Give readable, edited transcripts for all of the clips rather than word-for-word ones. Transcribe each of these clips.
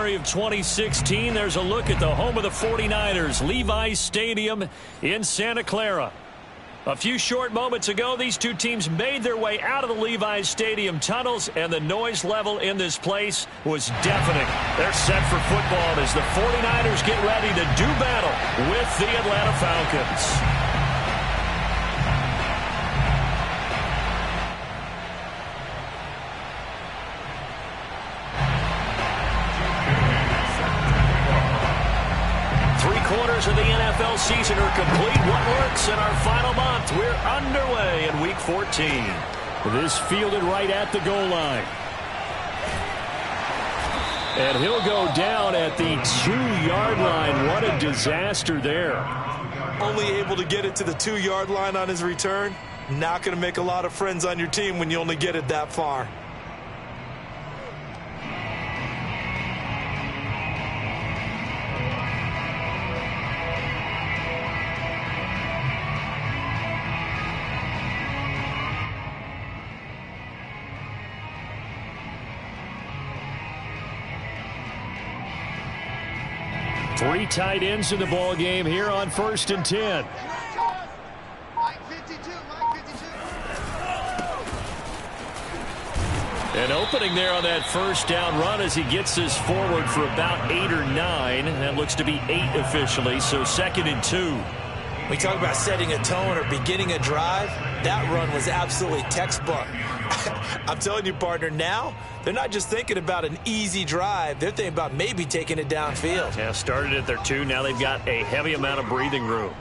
February of 2016. There's a look at the home of the 49ers, Levi's Stadium in Santa Clara. A few short moments ago, these two teams made their way out of the Levi's Stadium tunnels, and the noise level in this place was deafening. They're set for football as the 49ers get ready to do battle with the Atlanta Falcons. Of the NFL season are complete. What works in our final month? We're underway in Week 14. This fielded right at the goal line. And he'll go down at the 2-yard line. What a disaster there. Only able to get it to the 2-yard line on his return. Not going to make a lot of friends on your team when you only get it that far. Three tight ends in the ball game here on 1st and 10. An opening there on that first down run as he gets this forward for about 8 or 9. That looks to be 8 officially, so 2nd and 2. We talk about setting a tone or beginning a drive. That run was absolutely textbook. I'm telling you, partner, now they're not just thinking about an easy drive. They're thinking about maybe taking it downfield. Yeah, started at their 2. Now they've got a heavy amount of breathing room.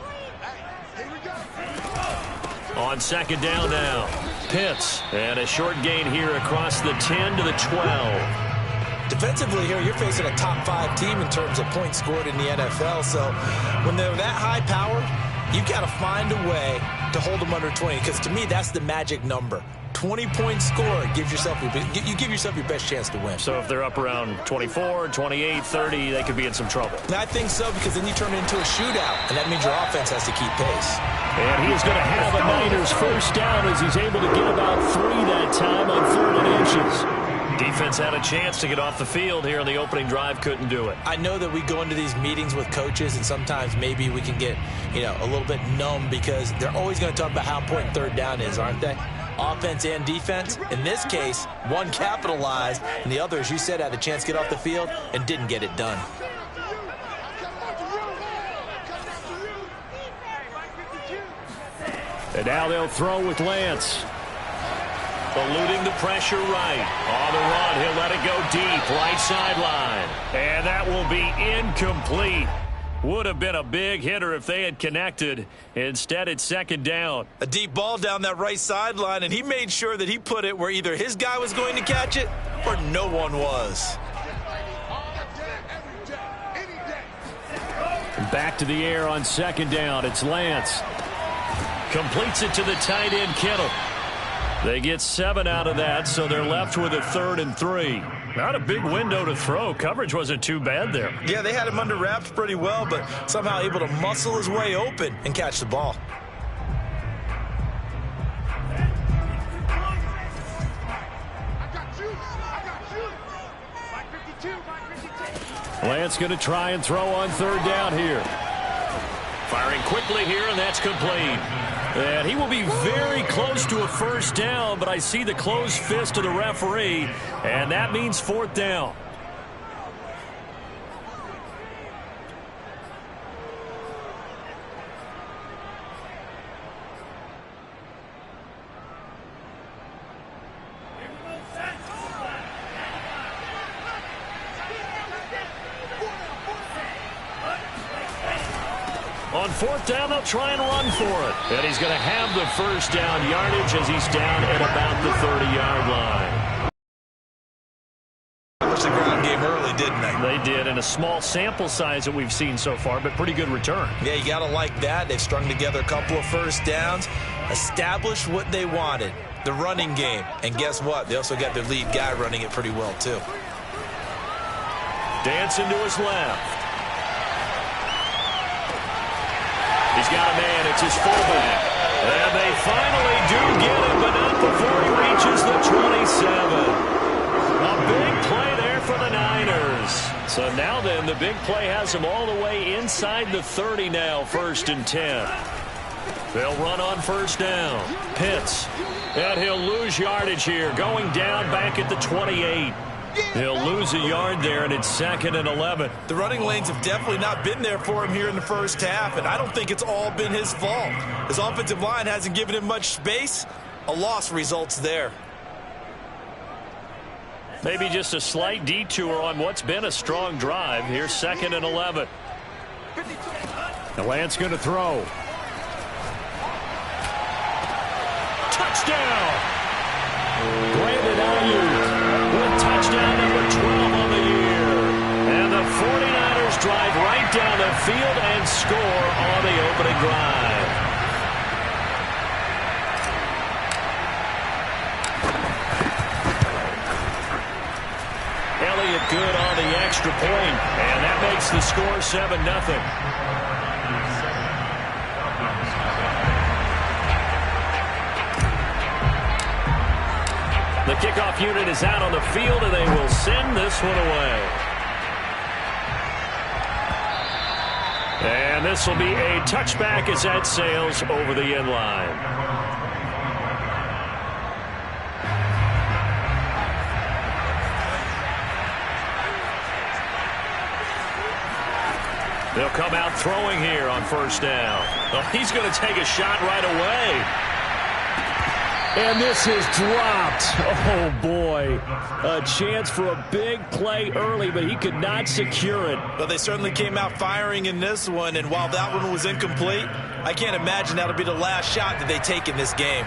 On 2nd down now, Pitts. And a short gain here across the 10 to the 12. Defensively here, you're facing a top 5 team in terms of points scored in the NFL. So when they're that high powered, you've got to find a way to hold them under 20, because to me, that's the magic number. 20-point score gives yourself you give yourself your best chance to win. So if they're up around 24, 28, 30, they could be in some trouble. I think so, because then you turn it into a shootout, and that means your offense has to keep pace. And he is going to have a Niners first down as he's able to get about 3 that time on 3rd and inches. Defense had a chance to get off the field here on the opening drive, couldn't do it. I know that we go into these meetings with coaches, and sometimes maybe we can get, a little bit numb, because they're always going to talk about how important 3rd down is, aren't they? Offense and defense. In this case, one capitalized, and the other, as you said, had a chance to get off the field and didn't get it done. And now they'll throw with Lance. Eluding the pressure right. On the run, he'll let it go deep, right sideline. And that will be incomplete. Would have been a big hitter if they had connected. Instead, it's 2nd down. A deep ball down that right sideline, and he made sure that he put it where either his guy was going to catch it or no one was. Back to the air on 2nd down. It's Lance. Completes it to the tight end, Kittle. They get 7 out of that, so they're left with a 3rd and 3. Not a big window to throw. Coverage wasn't too bad there. Yeah, they had him under wraps pretty well, but somehow able to muscle his way open and catch the ball. Lance going to try and throw on 3rd down here. Firing quickly here, and that's complete. And he will be very close to a first down, but I see the closed fist of the referee, and that means 4th down. On 4th down, they'll try and run for it. And he's going to have the first down yardage as he's down at about the 30-yard line. Established the ground game early, didn't they? They did, in a small sample size that we've seen so far, but pretty good return. Yeah, you got to like that. They've strung together a couple of first downs, established what they wanted, the running game. And guess what? They also got their lead guy running it pretty well, too. Dancing to his left. He's got a man. It's his fullback. And they finally do get him, but not before he reaches the 27. A big play there for the Niners. So now then, the big play has them all the way inside the 30 now, 1st and 10. They'll run on 1st down. Pitts. And he'll lose yardage here, going down back at the 28. He'll lose a yard there, and it's 2nd and 11. The running lanes have definitely not been there for him here in the first half, and I don't think it's all been his fault. His offensive line hasn't given him much space. A loss results there. Maybe just a slight detour on what's been a strong drive. Here's 2nd and 11. The Lance going to throw. Touchdown! Brandon Ayuk with touchdown number 12 on the year. And the 49ers drive right down the field and score on the opening drive. Elliott good on the extra point, and that makes the score 7-0. The kickoff unit is out on the field, and they will send this one away. And this will be a touchback as that sails over the end line. They'll come out throwing here on 1st down. Oh, he's going to take a shot right away. And this is dropped. Oh, boy. A chance for a big play early, but he could not secure it. Well, they certainly came out firing in this one, and while that one was incomplete, I can't imagine that'll be the last shot that they take in this game.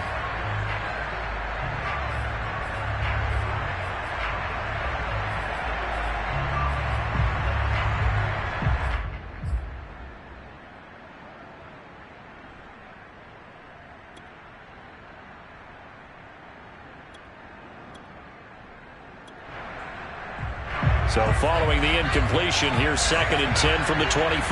So following the incompletion, here's 2nd and 10 from the 25.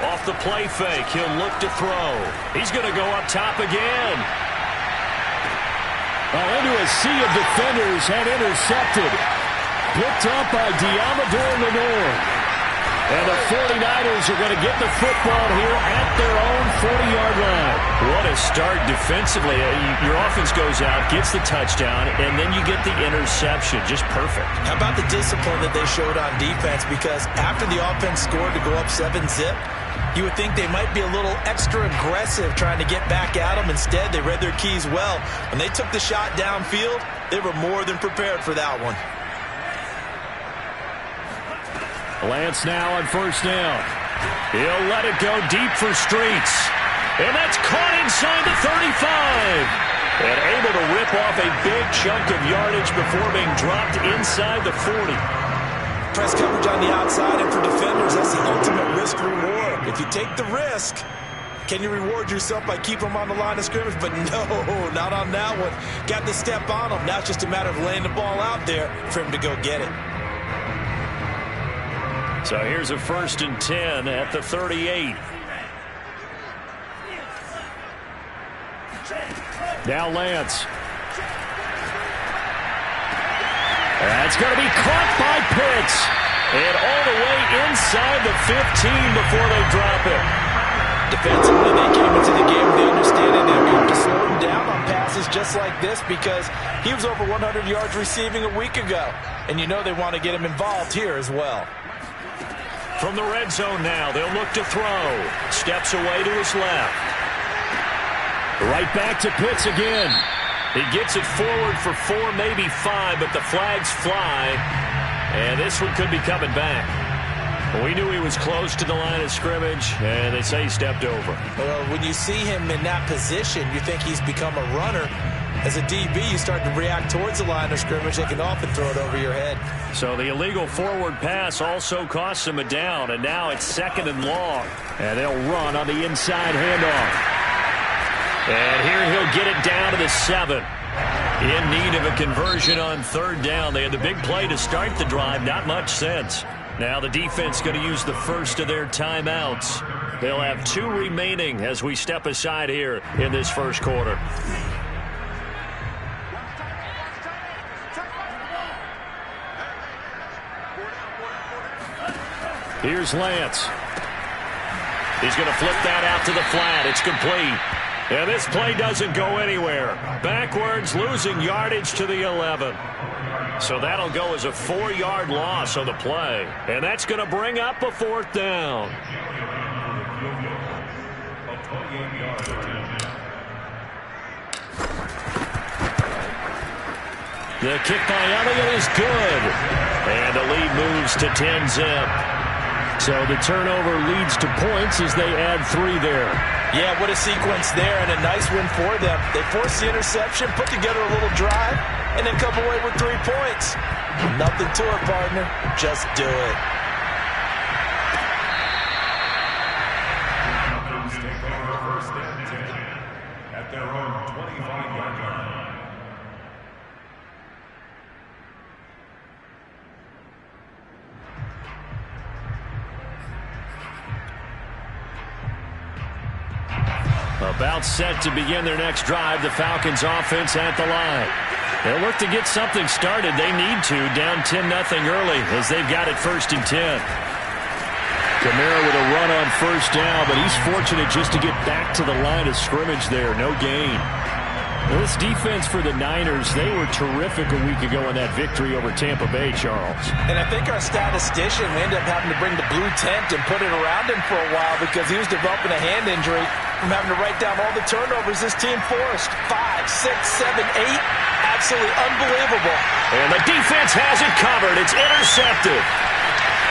Off the play fake, he'll look to throw. He's going to go up top again. Into a sea of defenders and intercepted. Picked up by Diamador Lenore. And the 49ers are going to get the football here at their own 40-yard line. What a start defensively. Your offense goes out, gets the touchdown, and then you get the interception. Just perfect. How about the discipline that they showed on defense? Because after the offense scored to go up 7-zip, you would think they might be a little extra aggressive trying to get back at them. Instead, they read their keys well. When they took the shot downfield, they were more than prepared for that one. Lance now on 1st down. He'll let it go deep for Streets. And that's caught inside the 35. And able to rip off a big chunk of yardage before being dropped inside the 40. Press coverage on the outside, and for defenders, that's the ultimate risk-reward. If you take the risk, can you reward yourself by keeping them on the line of scrimmage? But no, not on that one. Got to step on them. Now it's just a matter of laying the ball out there for him to go get it. So here's a 1st and 10 at the 38. Now Lance. That's going to be caught by Pitts. And all the way inside the 15 before they drop it. Defensively, they came into the game with the understanding they're going to slow him down on passes just like this because he was over 100 yards receiving a week ago. And you know they want to get him involved here as well. From the red zone now, they'll look to throw. Steps away to his left. Right back to Pitts again. He gets it forward for 4, maybe 5, but the flags fly. And this one could be coming back. We knew he was close to the line of scrimmage, and they say he stepped over. Well, when you see him in that position, you think he's become a runner. As a DB, you start to react towards the line of scrimmage. They can often throw it over your head. So the illegal forward pass also costs him a down, and now it's 2nd and long. And they'll run on the inside handoff. And here he'll get it down to the 7. In need of a conversion on 3rd down. They had the big play to start the drive. Not much sense. Now the defense going to use the first of their timeouts. They'll have 2 remaining as we step aside here in this first quarter. Here's Lance. He's going to flip that out to the flat. It's complete. And this play doesn't go anywhere. Backwards, losing yardage to the 11. So that'll go as a 4-yard loss on the play. And that's going to bring up a 4th down. The kick by Elliott is good. And the lead moves to 10-zip. So the turnover leads to points as they add 3 there. Yeah, what a sequence there, and a nice win for them. They forced the interception, put together a little drive, and then come away with 3 points. Nothing to it, partner. Just do it. At their own 25-yard line. About set to begin their next drive. The Falcons offense at the line. They'll look to get something started. They need to. Down 10-0 early as they've got it 1st and 10. Kamara with a run on 1st down, but he's fortunate just to get back to the line of scrimmage there. No gain. Well, this defense for the Niners, they were terrific a week ago in that victory over Tampa Bay, Charles. And I think our statistician ended up having to bring the blue tent and put it around him for a while because he was developing a hand injury from having to write down all the turnovers this team forced. 5, 6, 7, 8. Absolutely unbelievable. And the defense has it covered. It's intercepted.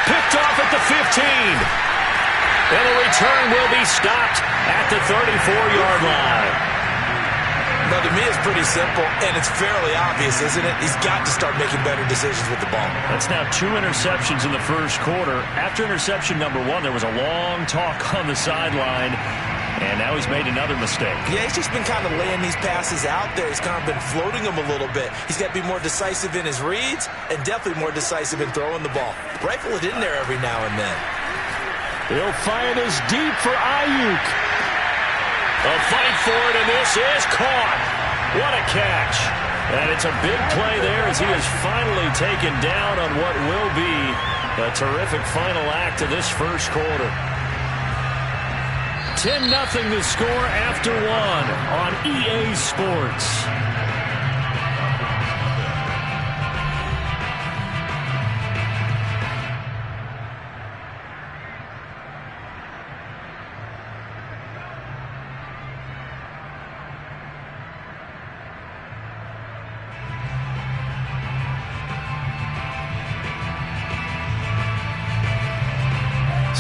Picked off at the 15. And the return will be stopped at the 34-yard line. No, to me, it's pretty simple, and it's fairly obvious, isn't it? He's got to start making better decisions with the ball. That's now 2 interceptions in the first quarter. After interception number 1, there was a long talk on the sideline, and now he's made another mistake. Yeah, he's just been kind of laying these passes out there. He's kind of been floating them a little bit. He's got to be more decisive in his reads and definitely more decisive in throwing the ball. Rifle it in there every now and then. He'll fire this deep for Ayuk. A fight for it, and this is caught. What a catch. And it's a big play there as he is finally taken down on what will be a terrific final act of this first quarter. 10-0 the score after 1 on EA Sports.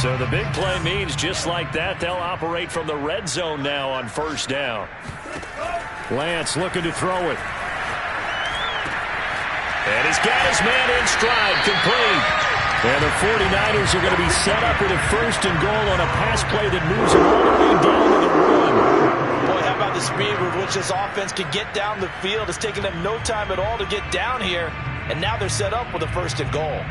So the big play means just like that, they'll operate from the red zone now on 1st down. Lance looking to throw it. And he's got his man in stride, complete. And the 49ers are going to be set up with a 1st and goal on a pass play that moves them all the way down to the run. Boy, how about the speed with which this offense can get down the field? It's taken them no time at all to get down here. And now they're set up with a 1st and goal.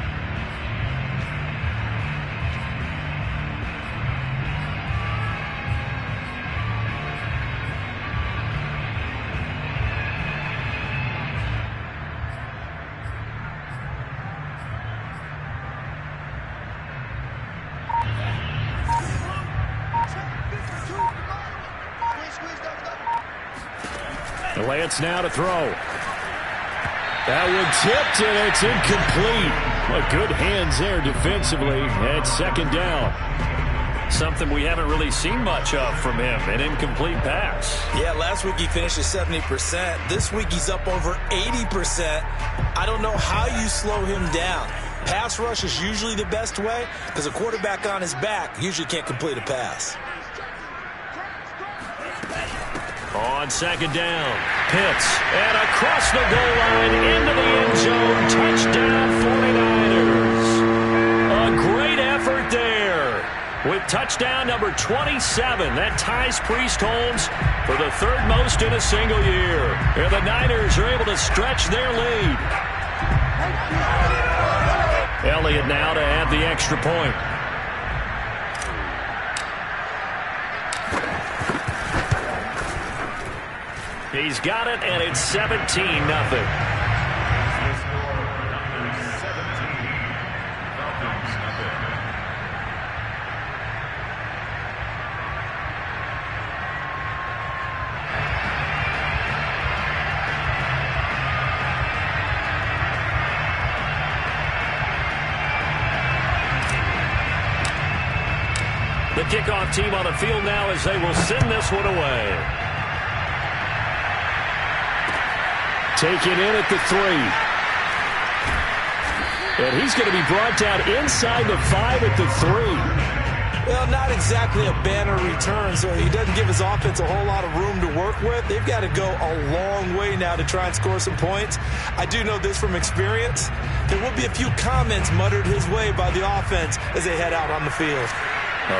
Lance now to throw. That one tipped, and it's incomplete. Well, good hands there defensively at 2nd down. Something we haven't really seen much of from him, an incomplete pass. Yeah, last week he finished at 70%. This week he's up over 80%. I don't know how you slow him down. Pass rush is usually the best way because a quarterback on his back usually can't complete a pass. On 2nd down, Pitts, and across the goal line into the end zone. Touchdown, 49ers. A great effort there with touchdown number 27. That ties Priest Holmes for the 3rd most in a single year. And the Niners are able to stretch their lead. Elliott now to add the extra point. He's got it, and it's 17-0. The kickoff team on the field now as they will send this one away. Taken in at the 3. And he's going to be brought down inside the 5 at the 3. Well, not exactly a banner return, so he doesn't give his offense a whole lot of room to work with. They've got to go a long way now to try and score some points. I do know this from experience. There will be a few comments muttered his way by the offense as they head out on the field.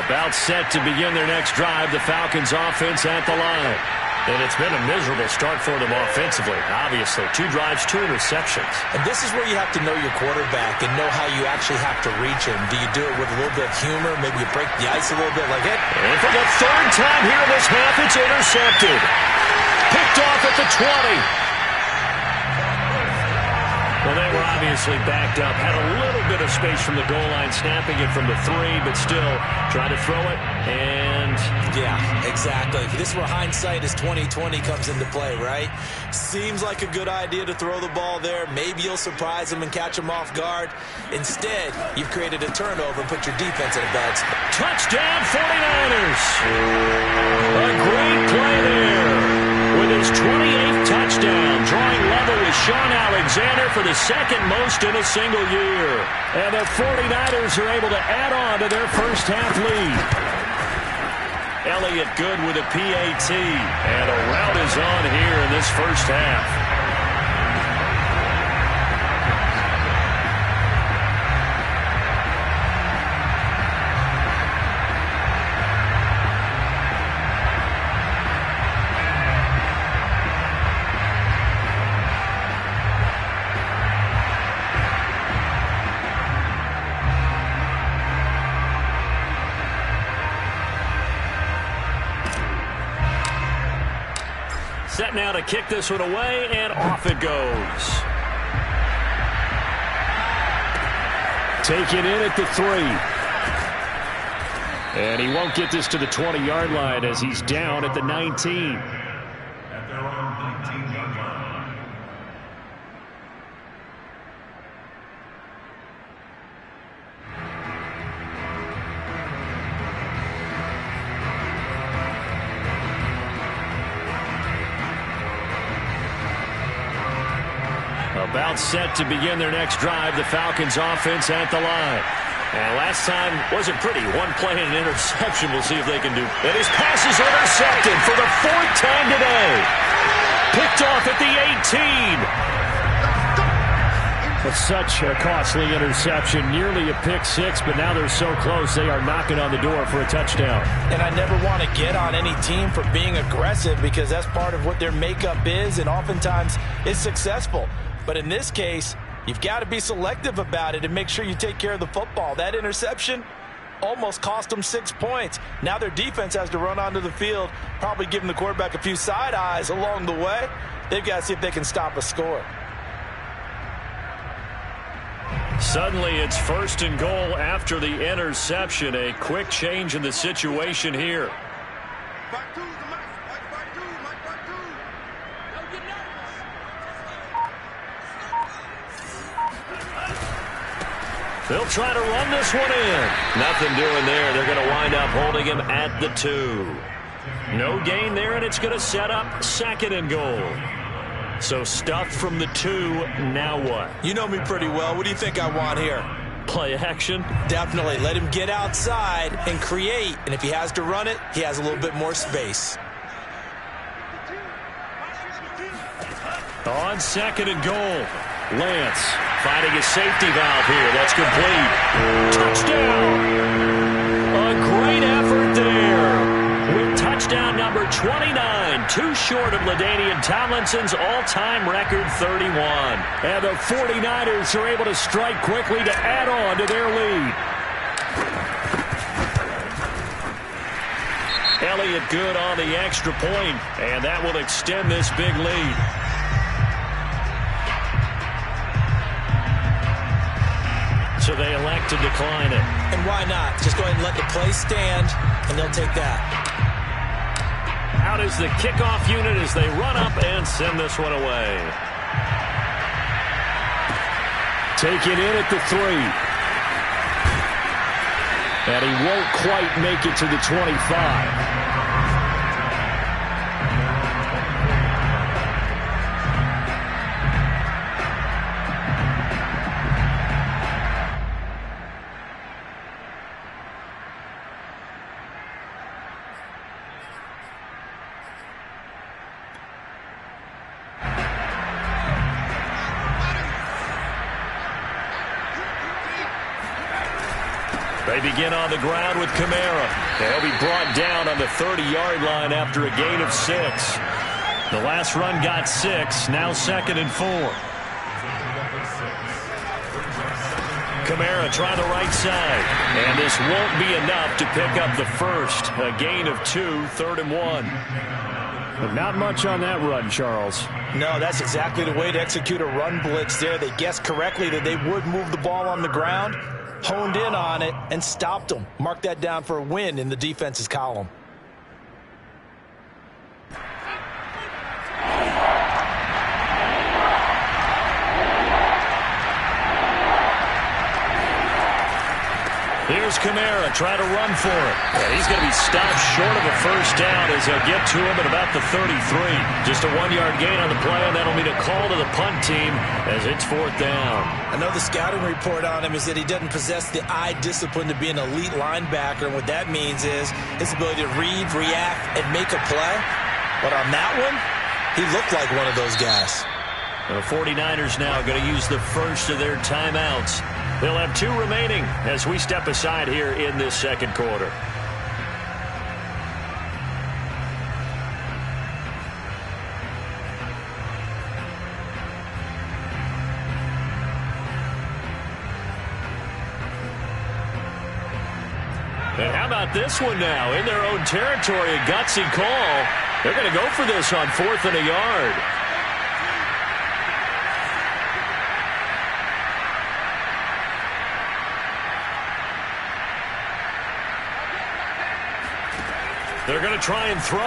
About set to begin their next drive, the Falcons offense at the line. And it's been a miserable start for them offensively. Obviously, 2 drives, 2 interceptions. And this is where you have to know your quarterback and know how you actually have to reach him. Do you do it with a little bit of humor? Maybe you break the ice a little bit like it. And for the 3rd time here in this half, it's intercepted. Picked off at the 20. Well, they were obviously backed up. Had a little bit of space from the goal line, snapping it from the 3, but still trying to throw it. And yeah, exactly. This is where hindsight is 20/20 comes into play, right? Seems like a good idea to throw the ball there. Maybe you'll surprise them and catch them off guard. Instead, you've created a turnover and put your defense in a bad spot. Touchdown 49ers. A great play there. With his 28th touchdown, drawing level with Sean Alexander for the 2nd most in a single year. And the 49ers are able to add on to their first half lead. Elliott good with a PAT. And a rout is on here in this first half. Set now to kick this one away, and off it goes. Taken in at the 3. And he won't get this to the 20-yard line as he's down at the 19. At their own 19-yard line. About set to begin their next drive, the Falcons offense at the line. And last time wasn't pretty. 1 play and an interception. We'll see if they can do. And his pass is intercepted for the 4th time today. Picked off at the 18. But such a costly interception. Nearly a pick 6, but now they're so close they are knocking on the door for a touchdown. And I never want to get on any team for being aggressive because that's part of what their makeup is, and oftentimes it's successful. But in this case, you've got to be selective about it and make sure you take care of the football. That interception almost cost them 6 points. Now their defense has to run onto the field, probably giving the quarterback a few side eyes along the way. They've got to see if they can stop a score. Suddenly it's 1st and goal after the interception. A quick change in the situation here. They'll try to run this one in. Nothing doing there. They're going to wind up holding him at the 2. No gain there, and it's going to set up 2nd and goal. So stuffed from the 2. Now what? You know me pretty well. What do you think I want here? Play action? Definitely. Let him get outside and create. And if he has to run it, he has a little bit more space. On 2nd and goal. Lance finding a safety valve here. That's complete. Touchdown. A great effort there with touchdown number 29 and 2 short of LaDainian Tomlinson's all-time record 31. And the 49ers are able to strike quickly to add on to their lead. Elliott good on the extra point, and that will extend this big lead. So they elect to decline it. And why not? Just go ahead and let the play stand, and they'll take that. Out is the kickoff unit as they run up and send this one away. Taken in at the 3. And he won't quite make it to the 25. They begin on the ground with Kamara. They'll be brought down on the 30-yard line after a gain of 6. The last run got 6, now 2nd and 4. Kamara trying the right side, and this won't be enough to pick up the first. A gain of 2, 3rd and 1. But not much on that run, Charles. No, that's exactly the way to execute a run blitz there. They guessed correctly that they would move the ball on the ground, honed in on it, and stopped them. Mark that down for a win in the defense's column. Here's Kamara trying to run for it. And he's going to be stopped short of a first down as they'll get to him at about the 33. Just a 1-yard gain on the play, and that'll mean a call to the punt team as it's 4th down. I know the scouting report on him is that he doesn't possess the eye discipline to be an elite linebacker. And what that means is his ability to read, react, and make a play. But on that one, he looked like one of those guys. The 49ers now going to use the first of their timeouts. They'll have 2 remaining as we step aside here in this 2nd quarter. And how about this one now? In their own territory, a gutsy call. They're going to go for this on 4th and a yard. They're going to try and throw.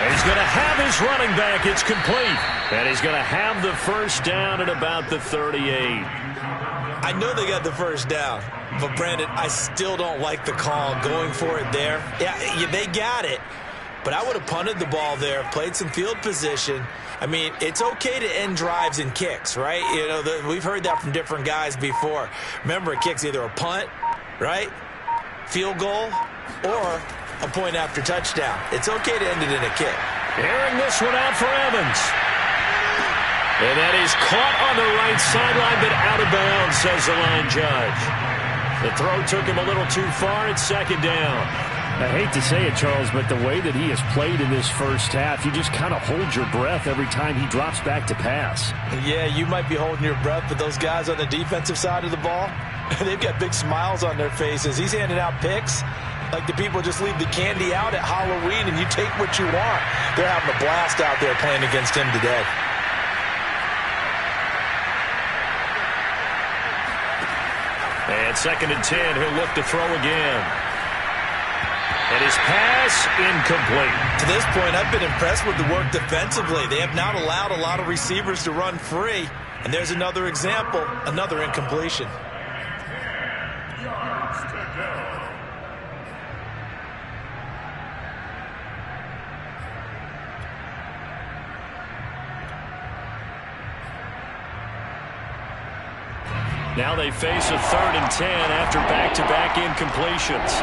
And he's going to have his running back. It's complete. And he's going to have the first down at about the 38. I know they got the first down, but Brandon, I still don't like the call going for it there. Yeah, they got it, but I would have punted the ball there, played some field position. I mean, it's okay to end drives and kicks, right? You know, we've heard that from different guys before. Remember, a kick's either a punt, right, field goal, or a point after touchdown. It's okay to end it in a kick. Airing this one out for Evans. And that is caught on the right sideline, but out of bounds, says the line judge. The throw took him a little too far. It's 2nd down. I hate to say it, Charles, but the way that he has played in this first half, you just kind of hold your breath every time he drops back to pass. Yeah, you might be holding your breath, but those guys on the defensive side of the ball, they've got big smiles on their faces. He's handing out picks like the people just leave the candy out at Halloween and you take what you want. They're having a blast out there playing against him today. And 2nd and 10, he'll look to throw again. And his pass incomplete. To this point, I've been impressed with the work defensively. They have not allowed a lot of receivers to run free. And there's another example, another incompletion. Now they face a 3rd and 10 after back-to-back incompletions.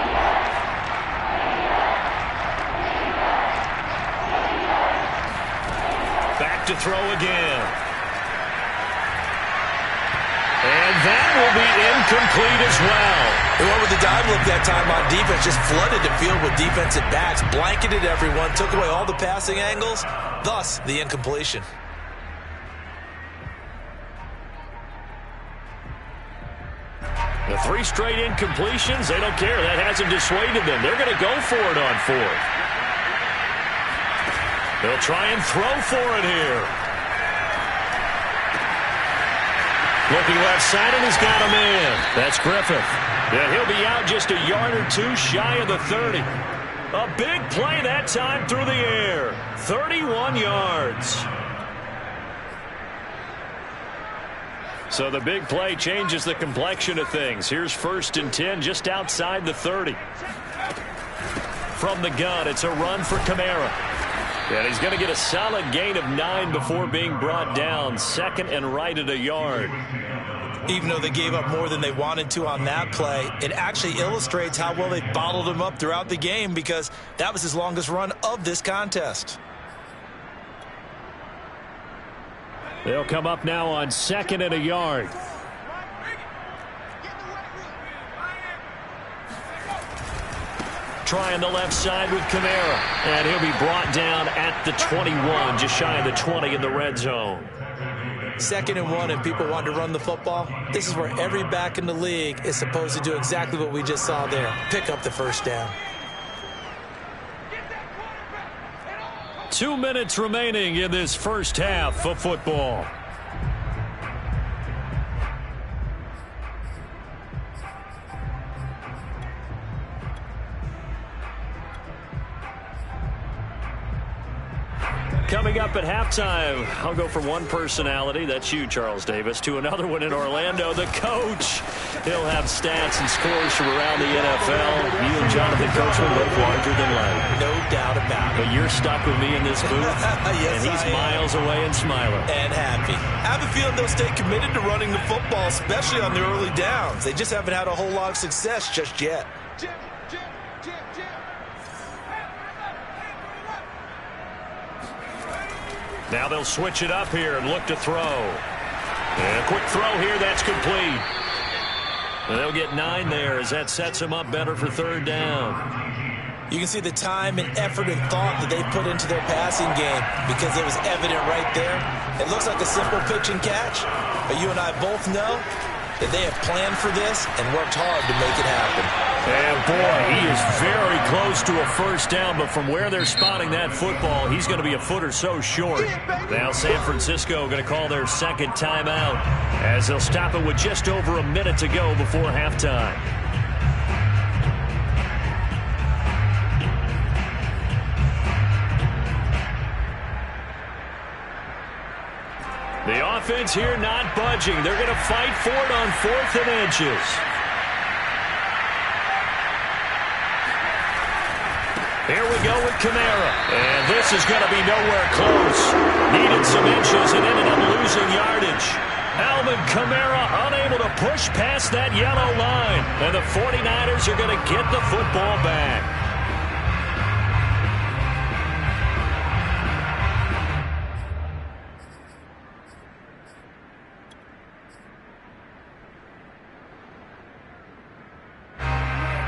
Back to throw again. And that will be incomplete as well. They went with the dive overlooked that time on defense, just flooded the field with defensive backs, blanketed everyone, took away all the passing angles, thus the incompletion. The 3 straight incompletions, they don't care. That hasn't dissuaded them. They're going to go for it on 4th. They'll try and throw for it here. Looking left side, and he's got a man. That's Griffith. And he'll be out just a yard or 2 shy of the 30. A big play that time through the air. 31 yards. So the big play changes the complexion of things. Here's 1st and 10 just outside the 30. From the gun, it's a run for Kamara. And he's going to get a solid gain of 9 before being brought down. 2nd and right at a yard. Even though they gave up more than they wanted to on that play, it actually illustrates how well they bottled him up throughout the game, because that was his longest run of this contest. They'll come up now on 2nd and a yard. Trying the left side with Kamara. And he'll be brought down at the 21, just shy of the 20 in the red zone. 2nd and 1 and people want to run the football. This is where every back in the league is supposed to do exactly what we just saw there. Pick up the 1st down. 2 minutes remaining in this first half of football. Coming up at halftime, I'll go from one personality, that's you, Charles Davis, to another one in Orlando, the coach. He'll have stats and scores from around the NFL. You and Jonathan Coachman both larger than life. No doubt about it. But you're stuck with me in this booth, yes, and he's miles away and smiling. And happy. I have a feeling they'll stay committed to running the football, especially on the early downs. They just haven't had a whole lot of success just yet. Now they'll switch it up here and look to throw. And a quick throw here, that's complete. And they'll get 9 there as that sets them up better for 3rd down. You can see the time and effort and thought that they put into their passing game, because it was evident right there. It looks like a simple pitch and catch, but you and I both know that they have planned for this and worked hard to make it happen. And boy, he is very close to a 1st down, but from where they're spotting that football, he's going to be a foot or so short. Now San Francisco going to call their 2nd timeout as they'll stop it with just over a minute to go before halftime. The offense here not budging. They're going to fight for it on 4th and inches. Here we go with Kamara. And this is going to be nowhere close. Needed some inches and ended up losing yardage. Alvin Kamara unable to push past that yellow line. And the 49ers are going to get the football back.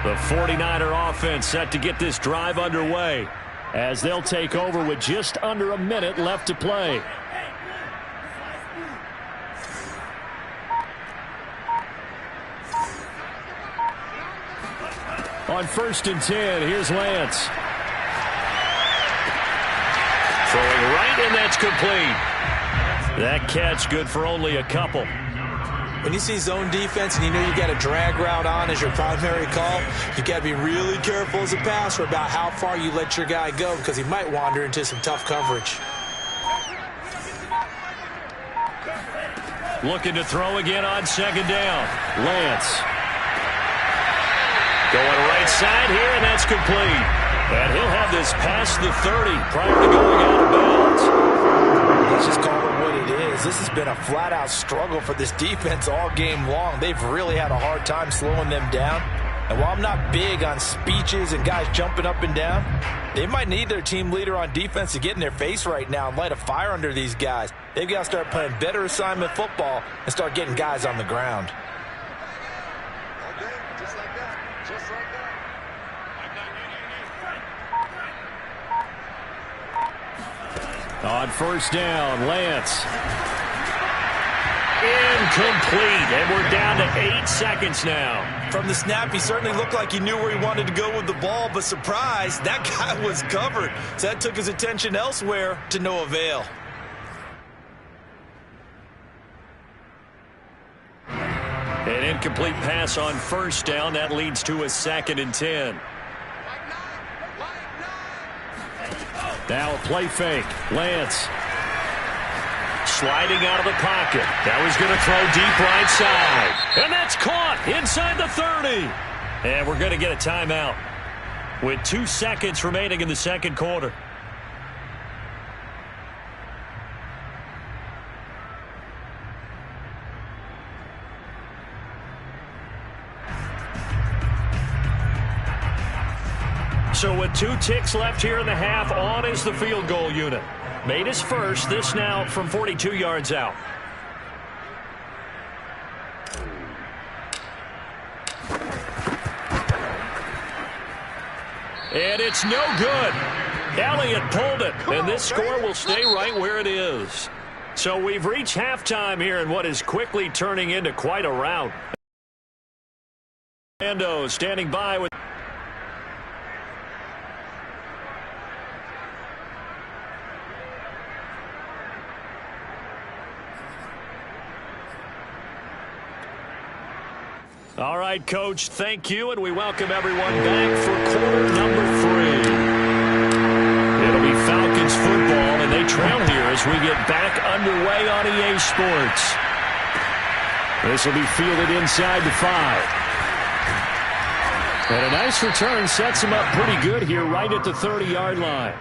The 49er offense set to get this drive underway as they'll take over with just under a minute left to play. On 1st and 10, here's Lance. Throwing right, and that's complete. That catch good for only a couple. When you see zone defense and you know you got a drag route on as your primary call, you got to be really careful as a passer about how far you let your guy go, because he might wander into some tough coverage. Looking to throw again on 2nd down. Lance. Going right side here, and that's complete. And he'll have this past the 30 prior to going out of bounds. Let's just call it what it is. This has been a flat-out struggle for this defense all game long. They've really had a hard time slowing them down. And while I'm not big on speeches and guys jumping up and down, they might need their team leader on defense to get in their face right now and light a fire under these guys. They've got to start playing better assignment football and start getting guys on the ground. On first down, Lance. Incomplete, and we're down to 8 seconds now. From the snap, he certainly looked like he knew where he wanted to go with the ball, but surprise, that guy was covered. So that took his attention elsewhere to no avail. An incomplete pass on first down. That leads to a 2nd and 10. Now a play fake. Lance sliding out of the pocket. That was going to throw deep right side. And that's caught inside the 30. And we're going to get a timeout with 2 seconds remaining in the second quarter. So with 2 ticks left here in the half, on is the field goal unit. Made his first, this now from 42 yards out. And it's no good. Elliott pulled it, and this score will stay right where it is. So we've reached halftime here in what is quickly turning into quite a rout. Orlando standing by with all right, Coach, thank you, and we welcome everyone back for quarter number 3. It'll be Falcons football, and they trail here as we get back underway on EA Sports. This will be fielded inside the 5. And a nice return sets him up pretty good here right at the 30-yard line.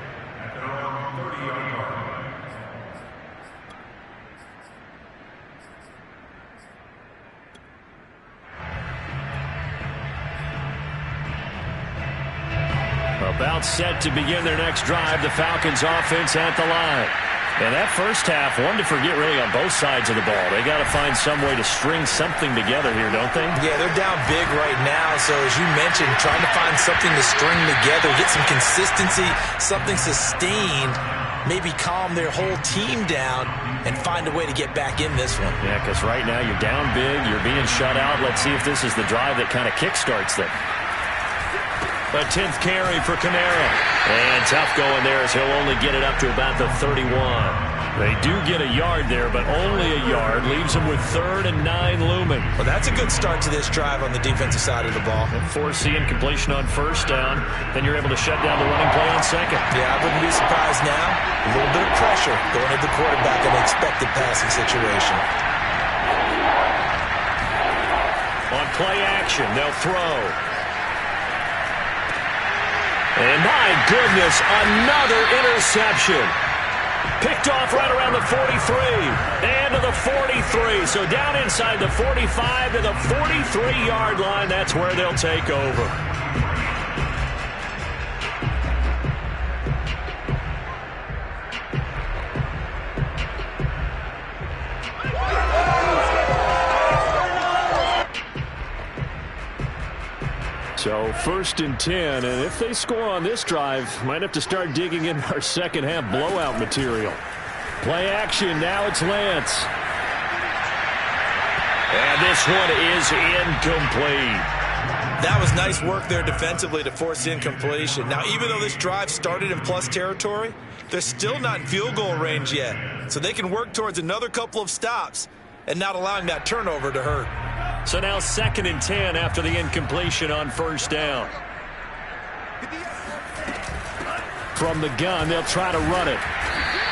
About set to begin their next drive, the Falcons offense at the line. And that first half, one to forget really on both sides of the ball. They got to find some way to string something together here, don't they? Yeah, they're down big right now. So as you mentioned, trying to find something to string together, get some consistency, something sustained, maybe calm their whole team down and find a way to get back in this one. Yeah, because right now you're down big, you're being shut out. Let's see if this is the drive that kind of kickstarts them. A 10th carry for Kamara. And tough going there as he'll only get it up to about the 31. They do get a yard there, but only a yard. Leaves them with 3rd and 9 looming. Well, that's a good start to this drive on the defensive side of the ball. Force the incompletion on first down. Then you're able to shut down the running play on second. Yeah, I wouldn't be surprised now. A little bit of pressure going at the quarterback in an expected passing situation. On play action, they'll throw. And my goodness, another interception. Picked off right around the 43 and to the 43. So down inside the 45 to the 43-yard line. That's where they'll take over. So 1st and 10, and if they score on this drive, might have to start digging in our second half blowout material. Play action, now it's Lance. And this one is incomplete. That was nice work there defensively to force incompletion. Now, even though this drive started in plus territory, they're still not in field goal range yet. So they can work towards another couple of stops and not allowing that turnover to hurt. So now 2nd and 10 after the incompletion on first down. From the gun, they'll try to run it.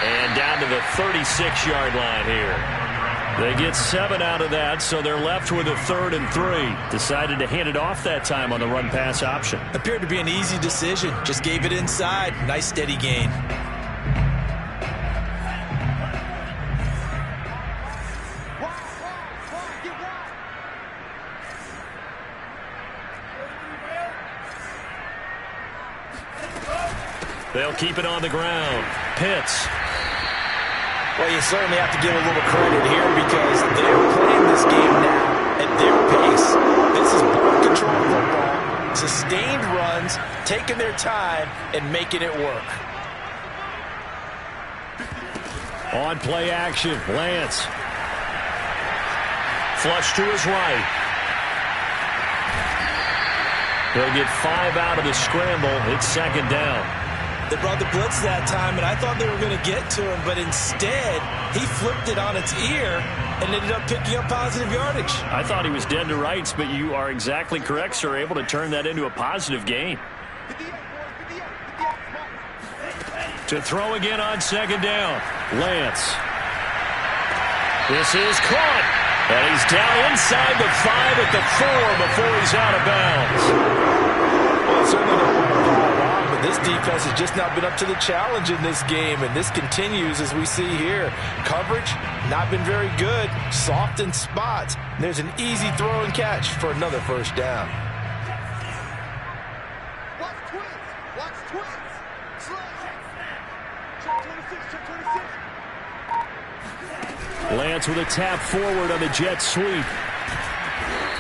And down to the 36-yard line here. They get 7 out of that, so they're left with a 3rd and 3. Decided to hand it off that time on the run-pass option. Appeared to be an easy decision. Just gave it inside. Nice steady gain. They'll keep it on the ground. Pitts. Well, you certainly have to give a little credit here because they're playing this game now at their pace. This is ball control football, sustained runs, taking their time, and making it work. On play action, Lance. Flush to his right. He'll get 5 out of the scramble. It's second down. They brought the blitz that time, and I thought they were going to get to him, but instead, he flipped it on its ear and ended up picking up positive yardage. I thought he was dead to rights, but you are exactly correct, sir. Able to turn that into a positive gain. To throw again on second down, Lance. This is caught, and he's down inside the 5 at the 4 before he's out of bounds. Well, certainly don't want to pile on, but this defense has just not been up to the challenge in this game, and this continues as we see here. Coverage, not been very good, soft in spots. And there's an easy throw and catch for another first down. Watch twins! Watch twins! Check 26, check 26. Lance with a tap forward on the jet sweep.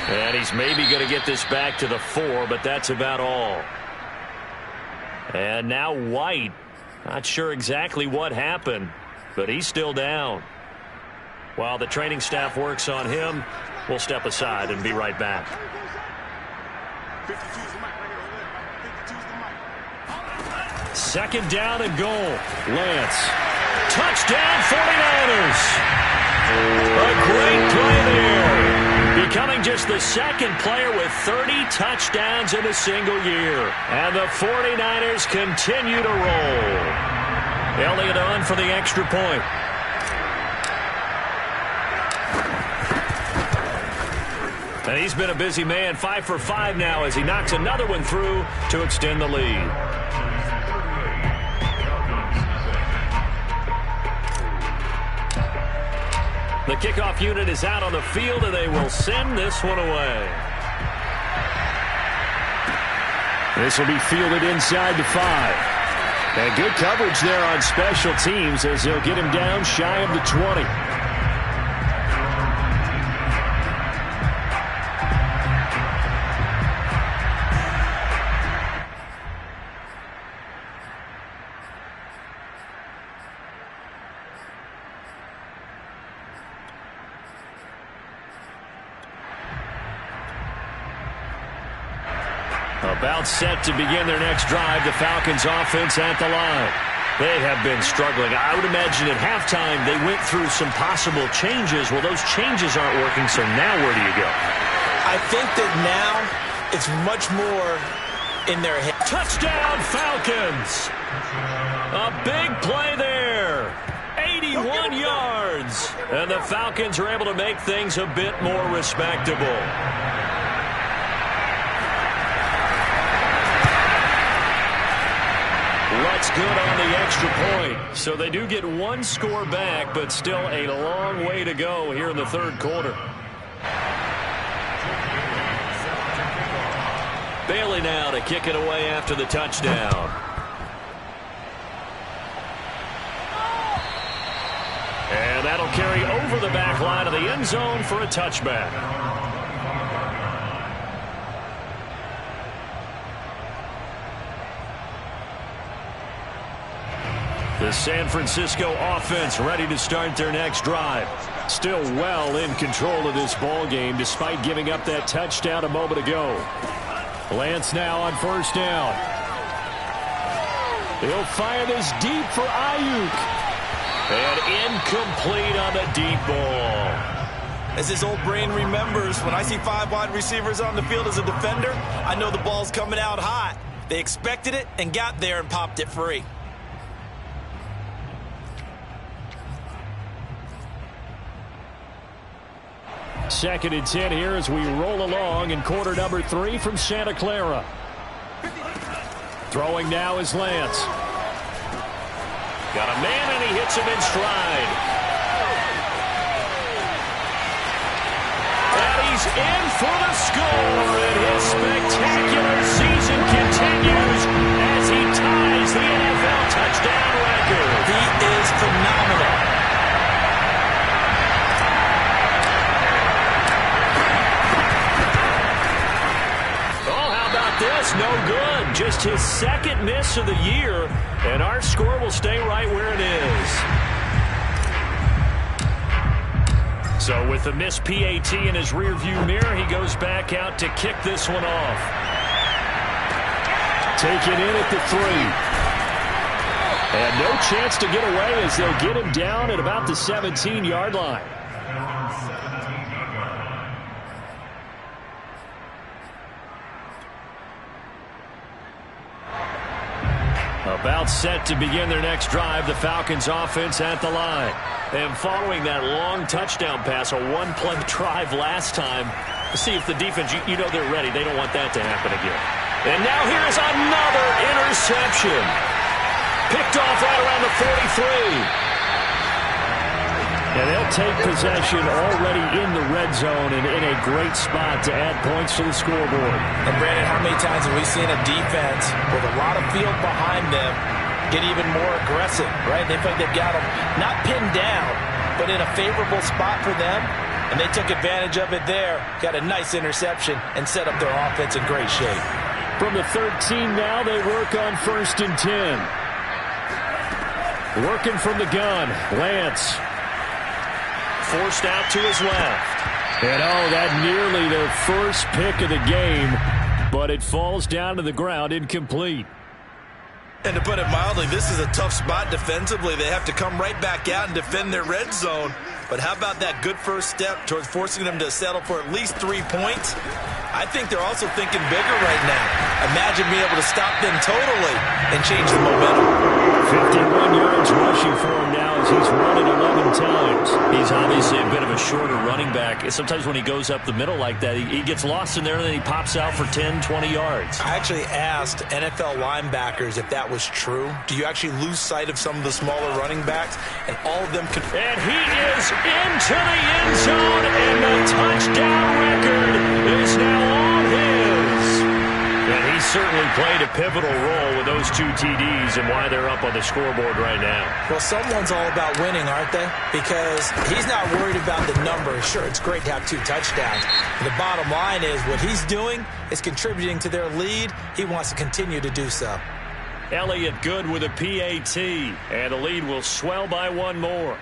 And he's maybe going to get this back to the 4, but that's about all. And now White. Not sure exactly what happened, but he's still down. While the training staff works on him, we'll step aside and be right back. 52's the mic right here. 52's the mic. Second down and goal. Lance. Touchdown 49ers. A great play there. Becoming just the second player with 30 touchdowns in a single year. And the 49ers continue to roll. Elliott on for the extra point. And he's been a busy man, 5 for 5 now as he knocks another one through to extend the lead. The kickoff unit is out on the field, and they will send this one away. This will be fielded inside the 5. And good coverage there on special teams as they'll get him down shy of the 20. About set to begin their next drive, the Falcons offense at the line. They have been struggling. I would imagine at halftime they went through some possible changes. Well, those changes aren't working, so now where do you go? I think that now it's much more in their head. Touchdown, Falcons! A big play there. 81 yards. And the Falcons are able to make things a bit more respectable. What's good on the extra point. So they do get one score back, but still a long way to go here in the third quarter. Bailey now to kick it away after the touchdown. And that'll carry over the back line of the end zone for a touchback. The San Francisco offense ready to start their next drive. Still well in control of this ball game despite giving up that touchdown a moment ago. Lance now on first down. He'll fire this deep for Ayuk. And incomplete on the deep ball. As his old brain remembers, when I see 5 wide receivers on the field as a defender, I know the ball's coming out hot. They expected it and got there and popped it free. Second and 10 here as we roll along in quarter number 3 from Santa Clara. Throwing now is Lance. Got a man and he hits him in stride. And he's in for the score, and his spectacular season continues as he ties the NFL touchdown record. He is phenomenal. this? No good. Just his second miss of the year, and our score will stay right where it is. So with the missed PAT in his rearview mirror, he goes back out to kick this one off. Taken in at the 3. And no chance to get away as they'll get him down at about the 17-yard line. About set to begin their next drive, the Falcons offense at the line. And following that long touchdown pass, a one-play drive last time, to see if the defense, you know they're ready. They don't want that to happen again. And now here's another interception. Picked off right around the 43. And they'll take possession already in the red zone and in a great spot to add points to the scoreboard. And Brandon, how many times have we seen a defense with a lot of field behind them get even more aggressive, right? They feel like they've got them not pinned down, but in a favorable spot for them, and they took advantage of it there, got a nice interception, and set up their offense in great shape. From the 13 now, they work on 1st and 10. Working from the gun, Lance. Forced out to his left. And that nearly their first pick of the game, but it falls down to the ground incomplete. And to put it mildly, this is a tough spot defensively. They have to come right back out and defend their red zone. But how about that good first step towards forcing them to settle for at least 3 points? I think they're also thinking bigger right now. Imagine being able to stop them totally and change the momentum. 51 yards rushing for him now as he's run it 11 times. He's obviously a bit of a shorter running back. Sometimes when he goes up the middle like that, he gets lost in there and then he pops out for 10, 20 yards. I actually asked NFL linebackers if that was true. Do you actually lose sight of some of the smaller running backs? And all of them can. And he is into the end zone, and the touchdown record is now all his. And he certainly played a pivotal role with those 2 TDs and why they're up on the scoreboard right now. Well, someone's all about winning, aren't they? Because he's not worried about the number. Sure, it's great to have 2 touchdowns. But the bottom line is what he's doing is contributing to their lead. He wants to continue to do so. Elliott good with a PAT, and the lead will swell by 1 more.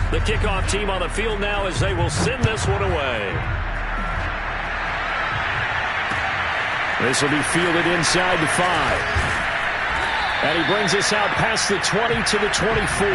The kickoff team on the field now as they will send this one away. This will be fielded inside the 5. And he brings us out past the 20 to the 24.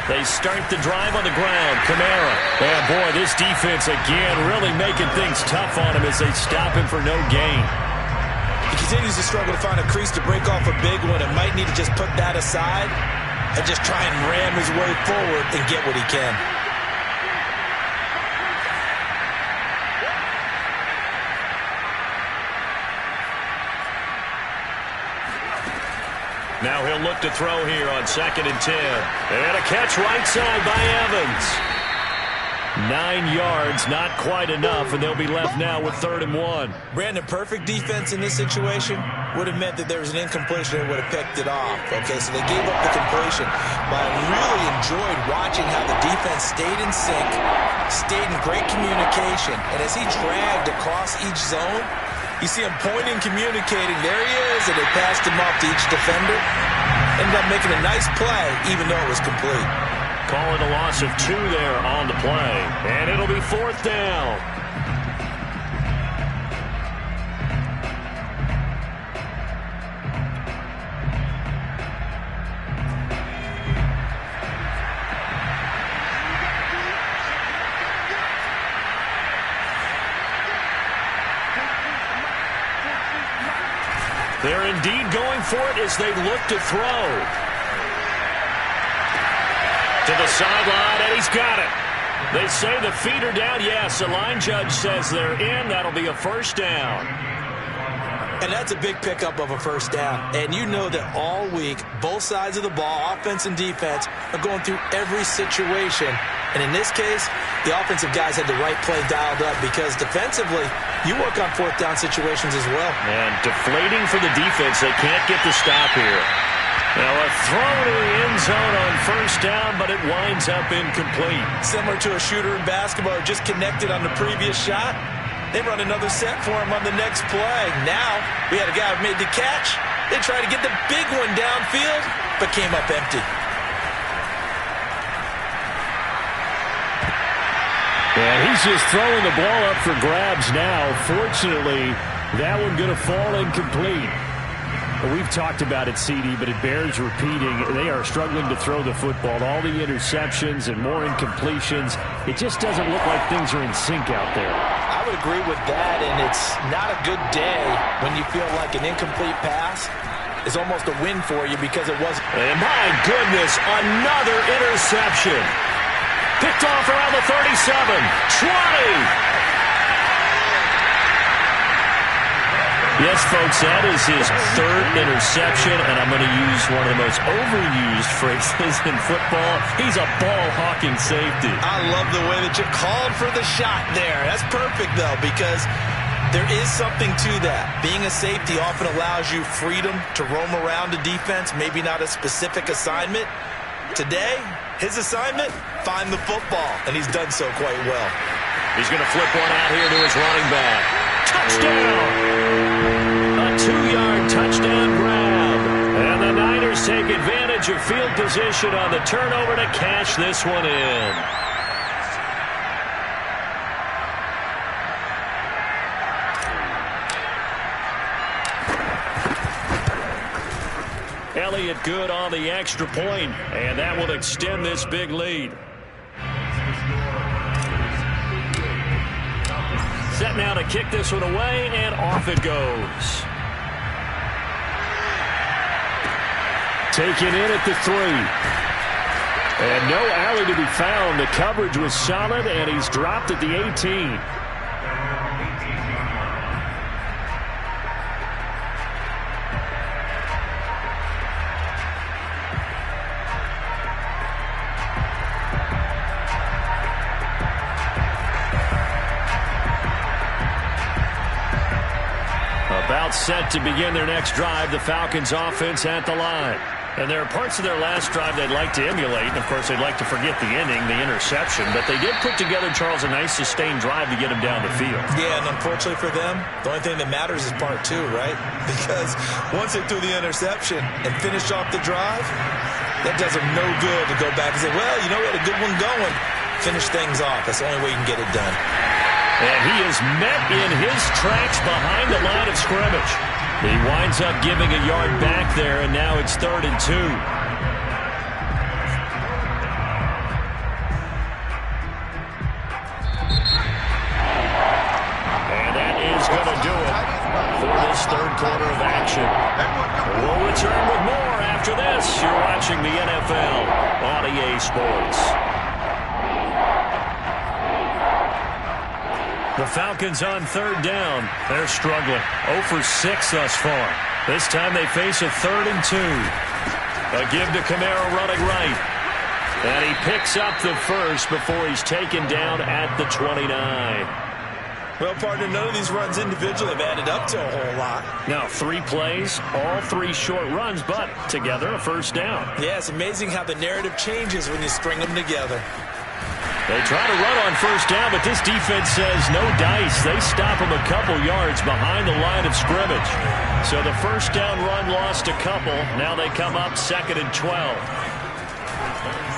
They start the drive on the ground. Kamara. And boy, this defense again really making things tough on him as they stop him for no gain. He continues to struggle to find a crease to break off a big one and might need to just put that aside and just try and ram his way forward and get what he can. Now he'll look to throw here on 2nd and 10. And a catch right side by Evans. 9 yards, not quite enough, and they'll be left now with 3rd and 1. Brandon, perfect defense in this situation would have meant that there was an incompletion and would have picked it off. Okay, so they gave up the completion. But I really enjoyed watching how the defense stayed in sync, stayed in great communication, and as he dragged across each zone, you see him pointing, communicating. There he is, and they passed him off to each defender. Ended up making a nice play, even though it was complete. Calling a loss of 2 there on the play. And it'll be 4th down. They're indeed going for it as they look to throw. To the sideline, and he's got it. They say the feet are down. Yes, the line judge says they're in. That'll be a first down. And that's a big pickup of a first down. And you know that all week, both sides of the ball, offense and defense, are going through every situation. And in this case, the offensive guys had the right play dialed up because defensively, you work on fourth down situations as well. And deflating for the defense. They can't get the stop here. Now a throw to the end zone on first down, but it winds up incomplete. Similar to a shooter in basketball who just connected on the previous shot. They run another set for him on the next play. Now, we had a guy who made the catch. They tried to get the big one downfield, but came up empty. And he's just throwing the ball up for grabs now. Fortunately, that one going to fall incomplete. We've talked about it, CD, but it bears repeating. They are struggling to throw the football. All the interceptions and more incompletions. It just doesn't look like things are in sync out there. I would agree with that, and it's not a good day when you feel like an incomplete pass is almost a win for you because it wasn't. And my goodness, another interception. Picked off around the 37, 20. Yes, folks, that is his third interception, and I'm going to use one of the most overused phrases in football. He's a ball-hawking safety. I love the way that you called for the shot there. That's perfect, though, because there is something to that. Being a safety often allows you freedom to roam around the defense, maybe not a specific assignment. Today, his assignment, find the football, and he's done so quite well. He's going to flip one out here to his running back. Touchdown! A 2-yard touchdown grab. And the Niners take advantage of field position on the turnover to cash this one in. Elliott good on the extra point, and that will extend this big lead. Set now to kick this one away, and off it goes. Taken in at the 3. And no alley to be found. The coverage was solid, and he's dropped at the 18. About set to begin their next drive, the Falcons offense at the line. And there are parts of their last drive they'd like to emulate. And, of course, they'd like to forget the ending, the interception. But they did put together, Charles, a nice sustained drive to get them down the field. Yeah, and unfortunately for them, the only thing that matters is part 2, right? Because once they threw the interception and finished off the drive, that does them no good to go back and say, well, you know, we had a good one going. Finish things off. That's the only way you can get it done. And he is met in his tracks behind the line of scrimmage. He winds up giving a yard back there, and now it's 3rd and 2. And that is going to do it for this third quarter of action. We'll return with more after this. You're watching the NFL on EA Sports. The Falcons on 3rd down. They're struggling. 0 for 6 thus far. This time they face a 3rd and 2. A give to Kamara running right. And he picks up the first before he's taken down at the 29. Well, partner, none of these runs individually have added up to a whole lot. Now, 3 plays, all 3 short runs, but together a first down. Yeah, it's amazing how the narrative changes when you string them together. They try to run on first down, but this defense says no dice. They stop them a couple yards behind the line of scrimmage. So the first down run lost a couple. Now they come up 2nd and 12.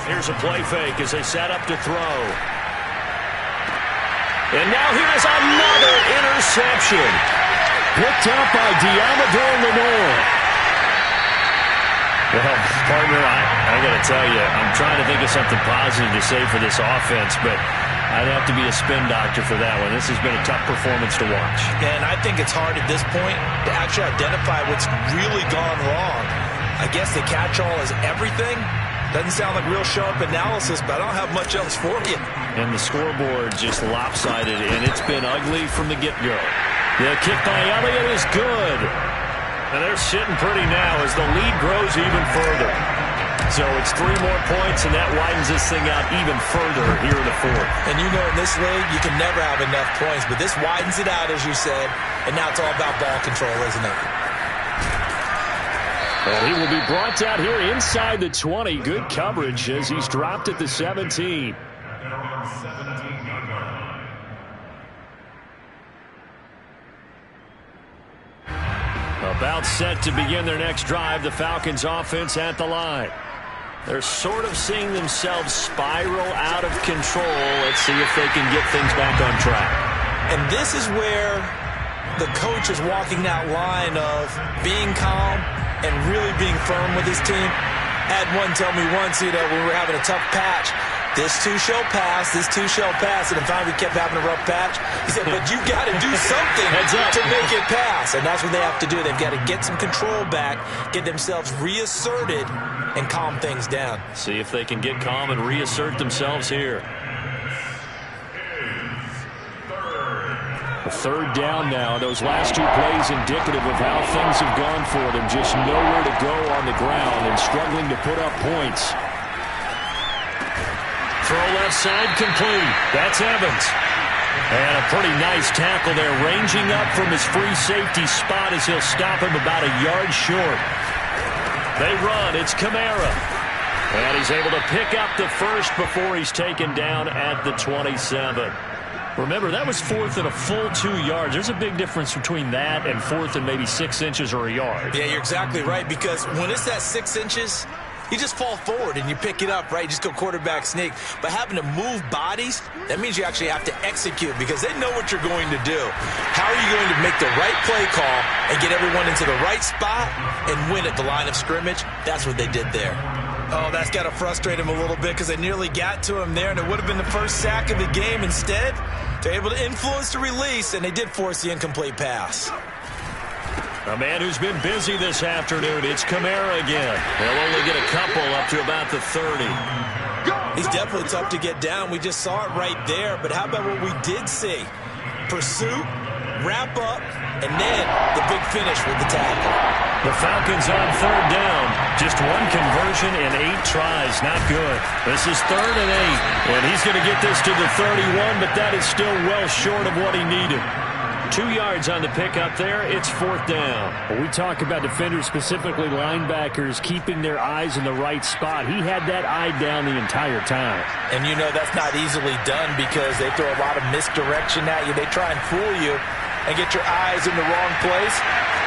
Here's a play fake as they set up to throw. And now here's another interception. Picked up by Diamador Lenore. Well, partner, I got to tell you, I'm trying to think of something positive to say for this offense, but I'd have to be a spin doctor for that one. This has been a tough performance to watch. And I think it's hard at this point to actually identify what's really gone wrong. I guess the catch-all is everything. Doesn't sound like real sharp analysis, but I don't have much else for you. And the scoreboard just lopsided, and it's been ugly from the get-go. The kick by Elliott is good. And they're sitting pretty now as the lead grows even further. So it's 3 more points, and that widens this thing out even further here in the fourth. And you know in this league, you can never have enough points, but this widens it out, as you said, and now it's all about ball control, isn't it? And he will be brought down here inside the 20. Good coverage as he's dropped at the 17. About set to begin their next drive, the Falcons offense at the line. They're sort of seeing themselves spiral out of control. Let's see if they can get things back on track. And this is where the coach is walking that line of being calm and really being firm with his team. Had one tell me once, when we were having a tough patch, this too shall pass, this too shall pass. And finally we kept having a rough patch. He said, but you got to do something to make it pass. And that's what they have to do. They've got to get some control back, get themselves reasserted, and calm things down. See if they can get calm and reassert themselves here. A third down now. Those last 2 plays indicative of how things have gone for them. Just nowhere to go on the ground and struggling to put up points. Throw left side complete. That's Evans. And a pretty nice tackle there, ranging up from his free safety spot as he'll stop him about a yard short. They run. It's Kamara. And he's able to pick up the first before he's taken down at the 27. Remember, that was 4th and a full 2 yards. There's a big difference between that and 4th and maybe 6 inches or a yard. Yeah, you're exactly right, because when it's that 6 inches, you just fall forward and you pick it up, right? You just go quarterback sneak. But having to move bodies, that means you actually have to execute because they know what you're going to do. How are you going to make the right play call and get everyone into the right spot and win at the line of scrimmage? That's what they did there. Oh, that's got to frustrate him a little bit because they nearly got to him there, and it would have been the first sack of the game. Instead, they're able to influence the release, and they did force the incomplete pass. A man who's been busy this afternoon, it's Kamara again. They'll only get a couple up to about the 30. He's definitely tough to get down. We just saw it right there, but how about what we did see? Pursuit, wrap up, and then the big finish with the tackle. The Falcons on 3rd down. Just 1 conversion in 8 tries. Not good. This is 3rd and 8. And he's going to get this to the 31, but that is still well short of what he needed. 2 yards on the pickup there. It's 4th down. When we talk about defenders, specifically linebackers, keeping their eyes in the right spot. He had that eye down the entire time. And that's not easily done because they throw a lot of misdirection at you. They try and fool you and get your eyes in the wrong place.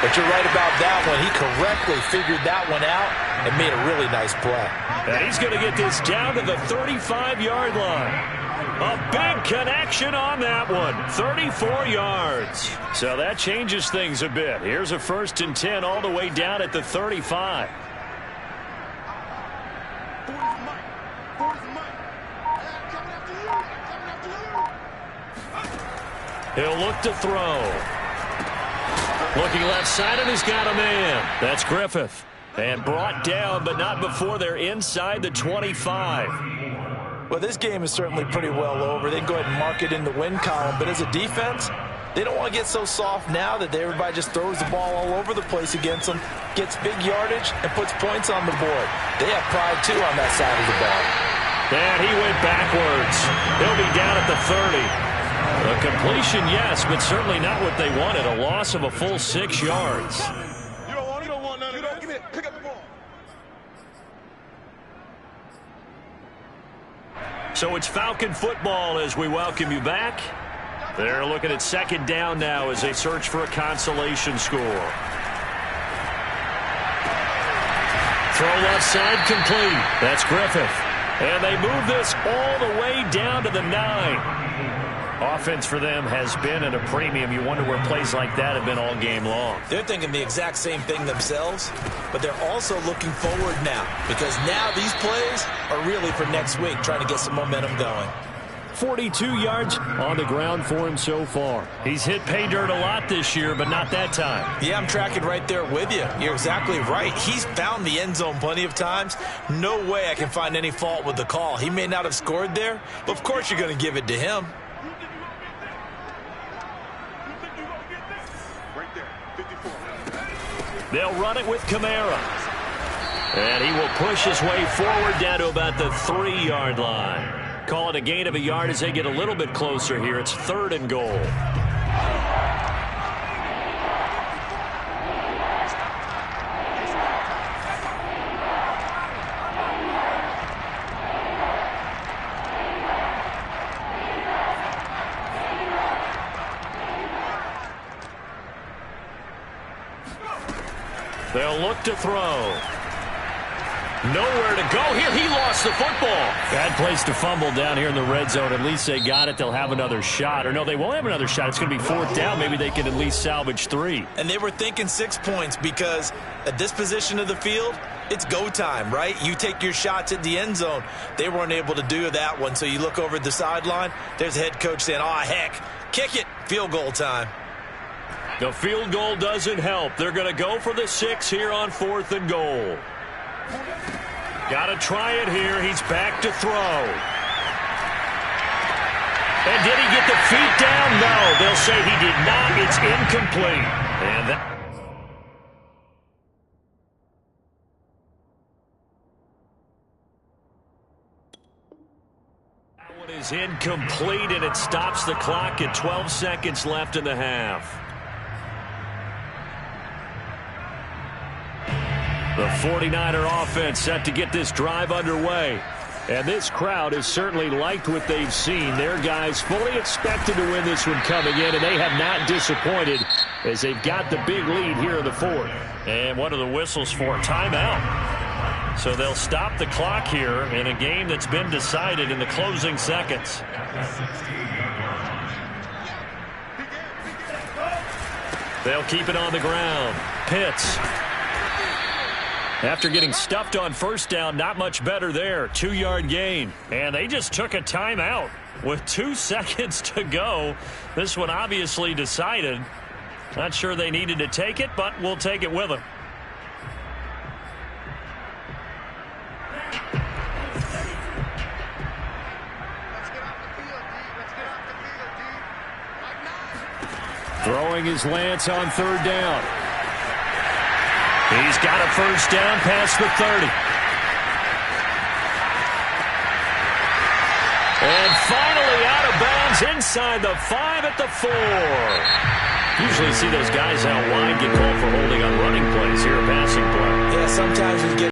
But you're right about that one. He correctly figured that one out and made a really nice play. And he's going to get this down to the 35-yard line. A big connection on that one. 34 yards. So that changes things a bit. Here's a 1st and 10 all the way down at the 35. He'll look to throw. Looking left side, and he's got a man. That's Griffith. And brought down, but not before they're inside the 25. Well, this game is certainly pretty well over. They can go ahead and mark it in the win column. But as a defense, they don't want to get so soft now that everybody just throws the ball all over the place against them, gets big yardage, and puts points on the board. They have pride, too, on that side of the ball. And he went backwards. He'll be down at the 30. A completion, yes, but certainly not what they wanted. A loss of a full 6 yards. You don't want none of that. Give me it. Pick up the ball. So it's Falcon football as we welcome you back. They're looking at 2nd down now as they search for a consolation score. Throw left side complete. That's Griffith. And they move this all the way down to the 9. Offense for them has been at a premium. You wonder where plays like that have been all game long. They're thinking the exact same thing themselves, but they're also looking forward now because now these plays are really for next week, trying to get some momentum going. 42 yards on the ground for him so far. He's hit pay dirt a lot this year, but not that time. Yeah, I'm tracking right there with you. You're exactly right. He's found the end zone plenty of times. No way I can find any fault with the call. He may not have scored there, but of course you're going to give it to him. They'll run it with Kamara. And he will push his way forward down to about the 3-yard line. Call it a gain of a yard as they get a little bit closer here. It's 3rd and goal. They'll look to throw. Nowhere to go here. He lost the football. Bad place to fumble down here in the red zone. At least they got it. They'll have another shot. Or no, they won't have another shot. It's going to be 4th down. Maybe they can at least salvage 3. And they were thinking 6 points because at this position of the field, it's go time, right? You take your shots at the end zone. They weren't able to do that one. So you look over at the sideline. There's the head coach saying, oh, heck, kick it. Field goal time. The field goal doesn't help. They're going to go for the 6 here on 4th and goal. Got to try it here. He's back to throw. And did he get the feet down? No. They'll say he did not. It's incomplete. And that one is incomplete, and it stops the clock at 12 seconds left in the half. The 49er offense set to get this drive underway. And this crowd has certainly liked what they've seen. Their guys fully expected to win this one coming in, and they have not disappointed as they've got the big lead here in the 4th. And what are the whistles for? Timeout. So they'll stop the clock here in a game that's been decided in the closing seconds. They'll keep it on the ground. Pitts. After getting stuffed on 1st down, not much better there. 2-yard gain. And they just took a timeout with 2 seconds to go. This one obviously decided. Not sure they needed to take it, but we'll take it with them. Throwing is Lance on 3rd down. He's got a 1st down past the 30. And finally out of bounds inside the 5 at the 4. Usually see those guys out wide get called for holding on running plays here, a passing play. Yeah, sometimes we get